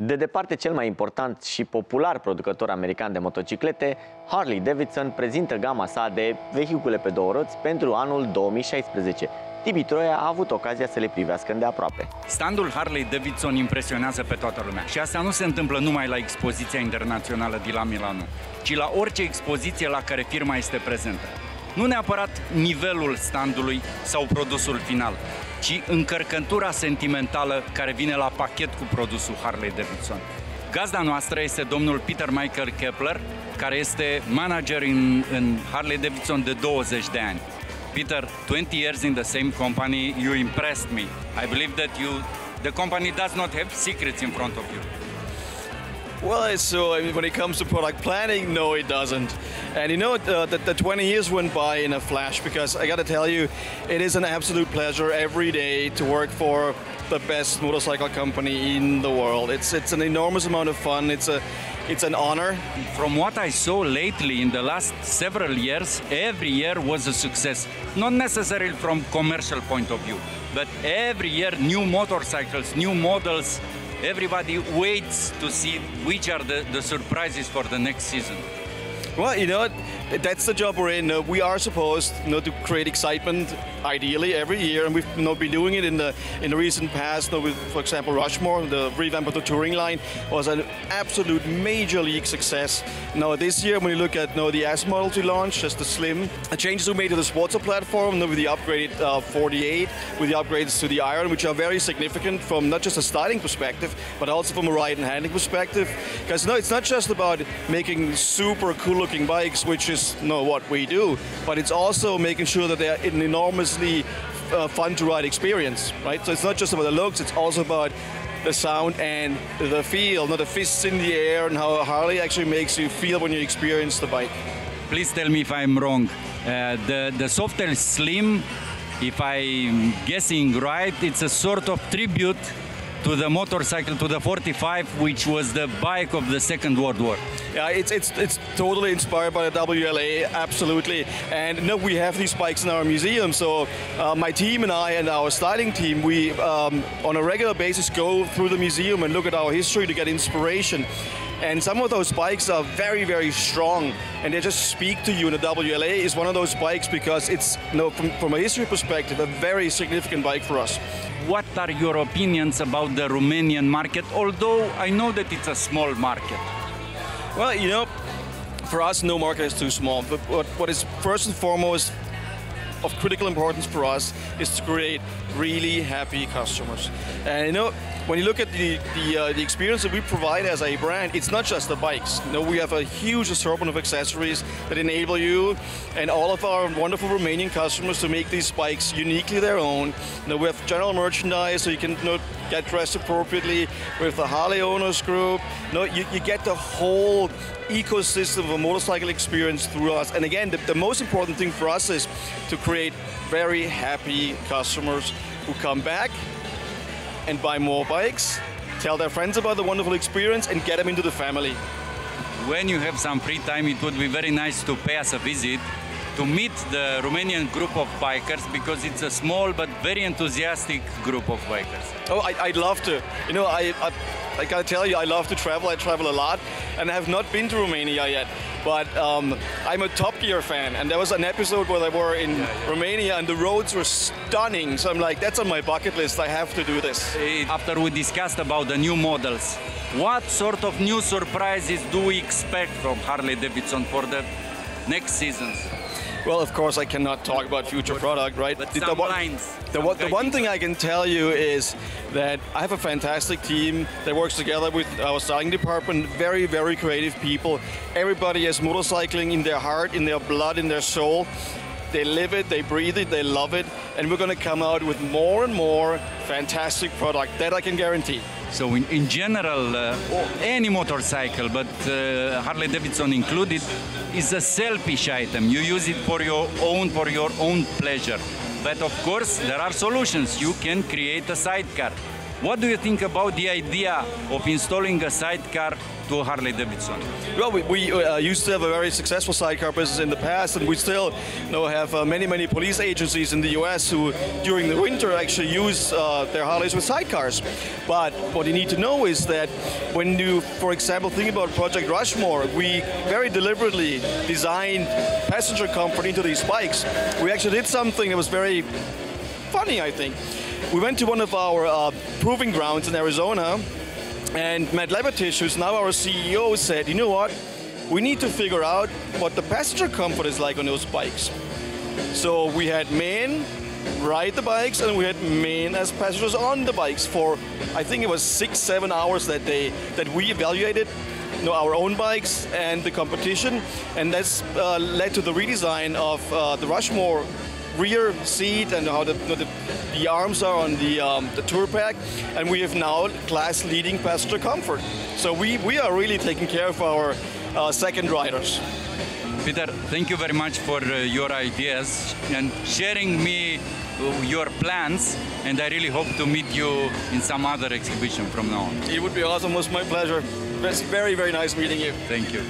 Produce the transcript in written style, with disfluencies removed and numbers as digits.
De departe cel mai important și popular producător american de motociclete, Harley-Davidson prezintă gama sa de vehicule pe două roți pentru anul 2016. Tibi Troia a avut ocazia să le privească îndeaproape. Standul Harley-Davidson impresionează pe toată lumea și asta nu se întâmplă numai la expoziția internațională de la Milano, ci la orice expoziție la care firma este prezentă. Nu neapărat nivelul standului sau produsul final, ci încărcătura sentimentală care vine la pachet cu produsul Harley-Davidson. Gazda noastră este domnul Peter Michael Keppler, care este manager în Harley-Davidson de 20 de ani. Peter, 20 years in the same company, you impressed me. I believe that the company does not have secrets in front of you. Well, so when it comes to product planning, no, it doesn't. And you know, the 20 years went by in a flash, because I got to tell you, it is an absolute pleasure every day to work for the best motorcycle company in the world. It's an enormous amount of fun. It's an honor. From what I saw lately in the last several years, every year was a success. Not necessarily from commercial point of view, but every year new motorcycles, new models. Everybody waits to see which are the surprises for the next season. Well, you know, that's the job we're in. We are supposed, to create excitement, ideally, every year, and we've been doing it in the recent past. With, for example, Rushmore, the revamp of the touring line, was an absolute major league success. Now, this year, when you look at the S model we launched, just the Slim, the changes we made to the Sportster platform, with the upgraded 48, with the upgrades to the Iron, which are very significant from not just a styling perspective, but also from a ride and handling perspective. Because it's not just about making super cool bikes, which is what we do, but it's also making sure that they're an enormously fun to ride experience, right? So it's not just about the looks, it's also about the sound and the feel, the fists in the air, and how Harley actually makes you feel when you experience the bike. Please tell me if I'm wrong. The Softail Slim, if I'm guessing right, it's a sort of tribute to the motorcycle, to the 45, which was the bike of the Second World War. Yeah, it's totally inspired by the WLA, absolutely. And we have these bikes in our museum. So my team and I and our styling team, we on a regular basis go through the museum and look at our history to get inspiration. And some of those bikes are very, very strong, and they just speak to you. And the WLA is one of those bikes because it's, from a history perspective, a very significant bike for us. What are your opinions about the Romanian market, although I know that it's a small market? Well, for us, no market is too small. But what is first and foremost of critical importance for us is to create really happy customers. And when you look at the experience that we provide as a brand, it's not just the bikes. We have a huge assortment of accessories that enable you and all of our wonderful Romanian customers to make these bikes uniquely their own. We have general merchandise, so you can get dressed appropriately with the Harley Owners Group. You get the whole ecosystem of a motorcycle experience through us. And again, the most important thing for us is to create very happy customers who come back and buy more bikes, tell their friends about the wonderful experience, and get them into the family. When you have some free time, it would be very nice to pay us a visit, to meet the Romanian group of bikers, because it's a small but very enthusiastic group of bikers. Oh, I'd love to. I gotta tell you, I love to travel. I travel a lot, and I have not been to Romania yet. But I'm a Top Gear fan, and there was an episode where they were in Romania, and the roads were stunning. So I'm like, that's on my bucket list. I have to do this. After we discussed about the new models, what sort of new surprises do we expect from Harley-Davidson for the next seasons? Well, of course, I cannot talk about future product, right? But some lines. The one thing I can tell you is that I have a fantastic team that works together with our styling department, very, very creative people. Everybody has motorcycling in their heart, in their blood, in their soul. They live it, they breathe it, they love it, and we're going to come out with more and more fantastic product, that I can guarantee. So in general, any motorcycle, but Harley-Davidson included, is a selfish item. You use it for your own pleasure. But of course, there are solutions. You can create a sidecar. What do you think about the idea of installing a sidecar to Harley-Davidson? Well, we used to have a very successful sidecar business in the past, and we still have many police agencies in the US who, during the winter, actually use their Harleys with sidecars. But what you need to know is that when you, for example, think about Project Rushmore, we very deliberately designed passenger comfort into these bikes. We actually did something that was very funny, I think. We went to one of our proving grounds in Arizona, and Matt Levertish, who's now our CEO, said, you know what, we need to figure out what the passenger comfort is like on those bikes. So we had men ride the bikes, and we had men as passengers on the bikes for, I think it was 6-7 hours that day, that we evaluated our own bikes and the competition, and that's led to the redesign of the Rushmore rear seat and how the arms are on the tour pack, and we have now class-leading passenger comfort. So we are really taking care of our second riders. Peter, thank you very much for your ideas and sharing me your plans, and I really hope to meet you in some other exhibition from now on. It would be awesome. It was my pleasure. It's very nice meeting you. Thank you.